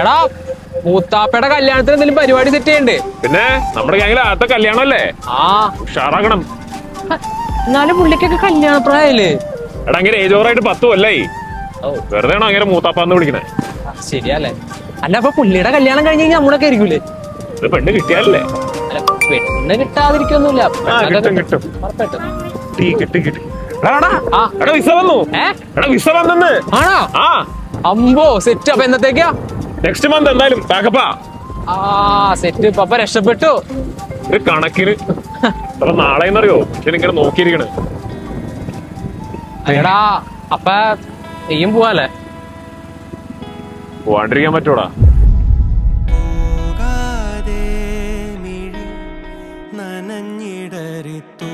എടാ മൂത്താപ്പയുടെ കല്യാണത്തിന് എന്തെങ്കിലും പരിപാടി സെറ്റ് ചെയ്യണ്ടേ? പിന്നെ നമ്മുടെ ഗ്യാങ്ങിലെ ആദ്യത്തെ കല്യാണല്ലേ, ആ ഉഷാറാക്കണം. എന്നാലും പുള്ളിക്കൊക്കെ കല്യാണ പ്രായല്ലേ? എടാ അങ്ങനെ ഏജ് ഓവറായിട്ട് 10 കൊല്ലായി. വെറുതെ ആണോ അങ്ങനെ മൂത്താപ്പാന്ന് വിളിക്കണേ? ശരിയല്ലേ? അല്ല അപ്പൊ പുള്ളിയുടെ കല്യാണം കഴിഞ്ഞ് കഴിഞ്ഞാൽ നമ്മളൊക്കെ ആയിരിക്കൂലേ? ഇത് പെണ്ണ് കിട്ടിയാലല്ലേ? അല്ല പെണ്ണ് കിട്ടാതിരിക്കൊന്നുമില്ല. കിട്ടും. ഉറപ്പായിട്ടും. വിസ വന്നു. വിസ വന്നെന്ന്. ആണോ? ആ അമ്പോ സെറ്റ്. അപ്പൊ എന്നത്തേക്കാ? നെക്സ്റ്റ് മന്ത് എന്തായാലും പാക്കപ്പാ. ആ സെറ്റ്. പപ്പ രക്ഷപ്പെട്ടു. ഒരു കണക്കിന് അപ്പൊ നാളെ എന്നറിയോ ഇങ്ങനെ നോക്കിയിരിക്കണ്. എടാ അപ്പ നീയും പോവാല്ലേ? പോവാണ്ടിരിക്കാൻ പറ്റൂടാ. നനഞ്ഞിടറിത്തു